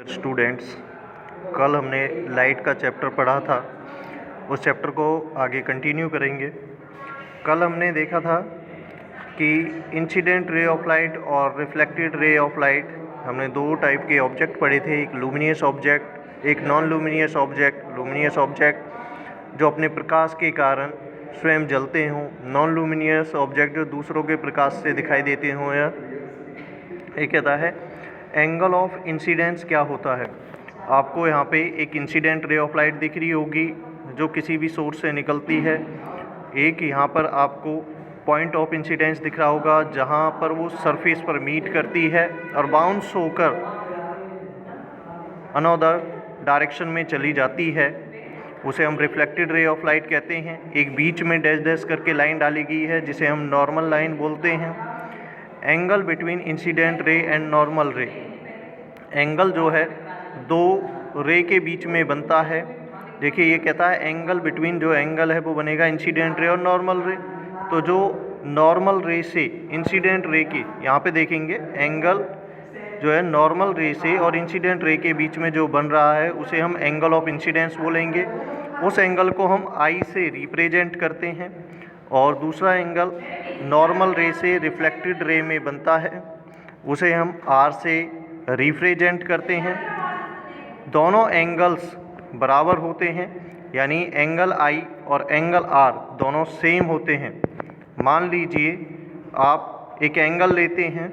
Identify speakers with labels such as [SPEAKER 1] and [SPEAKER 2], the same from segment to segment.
[SPEAKER 1] Students, कल हमने light का चैप्टर पढ़ा था। उस चैप्टर को आगे कंटिन्यू करेंगे। कल हमने देखा था कि इंसिडेंट रे ऑफ लाइट और रिफ्लेक्टेड रे ऑफ लाइट, हमने दो टाइप के ऑब्जेक्ट पढ़े थे, एक लुमिनियस ऑब्जेक्ट, एक non luminous object. Luminous object जो अपने प्रकाश के कारण स्वयं जलते हों, नॉन लुमिनियस ऑब्जेक्ट जो दूसरों के प्रकाश से दिखाई देते हों। या ये कहता है एंगल ऑफ इंसिडेंस क्या होता है। आपको यहाँ पे एक इंसिडेंट रे ऑफ लाइट दिख रही होगी जो किसी भी सोर्स से निकलती है। एक यहाँ पर आपको पॉइंट ऑफ इंसिडेंस दिख रहा होगा जहाँ पर वो सरफेस पर मीट करती है और बाउंस होकर अनदर डायरेक्शन में चली जाती है, उसे हम रिफ्लेक्टेड रे ऑफ लाइट कहते हैं। एक बीच में डैश डैश करके लाइन डाली गई है जिसे हम नॉर्मल लाइन बोलते हैं। Angle between incident ray and normal रे, एंगल जो है दो रे के बीच में बनता है। देखिए ये कहता है एंगल बिटवीन, जो एंगल है वो बनेगा इंसिडेंट रे और नॉर्मल रे। तो जो नॉर्मल रे से इंसिडेंट रे की, यहाँ पे देखेंगे एंगल जो है नॉर्मल रे से और इंसिडेंट रे के बीच में जो बन रहा है उसे हम एंगल ऑफ इंसिडेंस बोलेंगे। उस एंगल को हम आई से रिप्रेजेंट करते हैं। और दूसरा एंगल नॉर्मल रे से रिफ्लेक्टेड रे में बनता है, उसे हम आर से रिप्रेजेंट करते हैं। दोनों एंगल्स बराबर होते हैं, यानी एंगल आई और एंगल आर दोनों सेम होते हैं। मान लीजिए आप एक एंगल लेते हैं,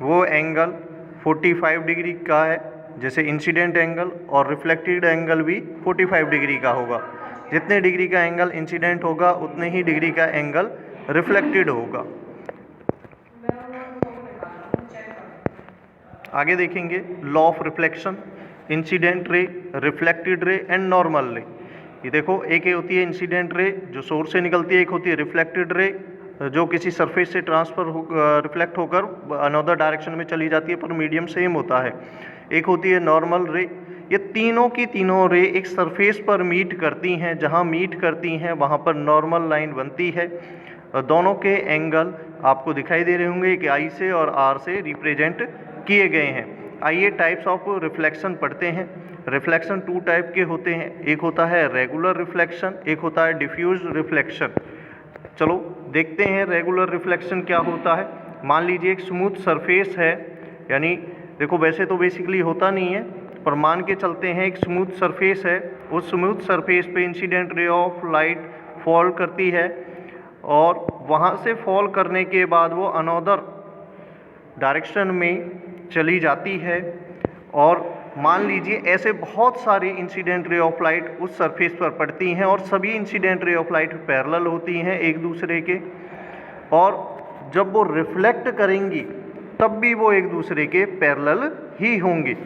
[SPEAKER 1] वो एंगल 45 डिग्री का है, जैसे इंसिडेंट एंगल, और रिफ्लेक्टेड एंगल भी 45 डिग्री का होगा। जितने डिग्री का एंगल इंसिडेंट होगा उतने ही डिग्री का एंगल रिफ्लेक्टेड होगा। आगे देखेंगे law of reflection, incident ray, reflected ray and normal रे। ये देखो, एक होती है इंसिडेंट रे जो सोर्स से निकलती है, एक होती है रिफ्लेक्टेड रे जो किसी सरफेस से ट्रांसफर रिफ्लेक्ट होकर अनदर डायरेक्शन में चली जाती है, पर मीडियम सेम होता है। एक होती है नॉर्मल रे। ये तीनों की तीनों रे एक सरफेस पर मीट करती हैं, जहाँ मीट करती हैं वहाँ पर नॉर्मल लाइन बनती है। दोनों के एंगल आपको दिखाई दे रहे होंगे कि आई से और आर से रिप्रेजेंट किए गए हैं। आइए टाइप्स ऑफ रिफ्लेक्शन पढ़ते हैं। रिफ्लेक्शन टू टाइप के होते हैं, एक होता है रेगुलर रिफ्लेक्शन, एक होता है डिफ्यूज रिफ्लेक्शन। चलो देखते हैं रेगुलर रिफ्लेक्शन क्या होता है। मान लीजिए एक स्मूथ सरफेस है, यानी देखो वैसे तो बेसिकली होता नहीं है, पर मान के चलते हैं एक स्मूथ सरफेस है। उस स्मूथ सरफेस पे incident ray of light fall करती है और वहाँ से फॉल करने के बाद वो अनदर डायरेक्शन में चली जाती है। और मान लीजिए ऐसे बहुत सारी इंसिडेंट रे ऑफ लाइट उस सरफेस पर पड़ती हैं और सभी incident ray of light parallel होती हैं एक दूसरे के, और जब वो रिफ्लेक्ट करेंगी तब भी वो एक दूसरे के पैरेलल ही होंगी।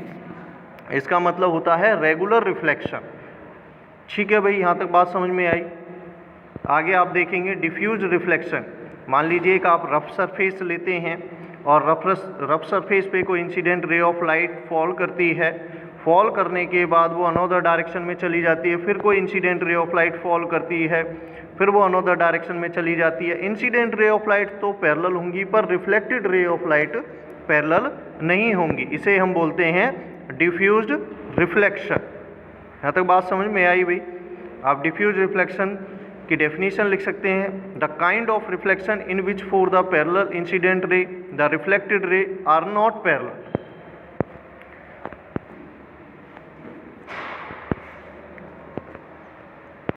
[SPEAKER 1] इसका मतलब होता है रेगुलर रिफ्लेक्शन। ठीक है भाई, यहाँ तक बात समझ में आई। आगे आप देखेंगे डिफ्यूज रिफ्लेक्शन। मान लीजिए कि आप रफ सरफेस लेते हैं और रफ सरफेस पे कोई incident ray of light fall करती है। फॉल करने के बाद वो अनदर डायरेक्शन में चली जाती है, फिर कोई incident ray of light fall करती है, फिर वो अनदर डायरेक्शन में चली जाती है। इंसिडेंट रे ऑफ लाइट तो पैरेलल होंगी, पर reflected ray of light parallel नहीं होंगी। इसे हम बोलते हैं डिफ्यूज्ड रिफ्लेक्शन। यहाँ तक बात समझ में आई भाई। आप डिफ्यूज रिफ्लेक्शन की डेफिनेशन लिख सकते हैं, the kind of reflection in which for the parallel incident ray the reflected ray are not parallel.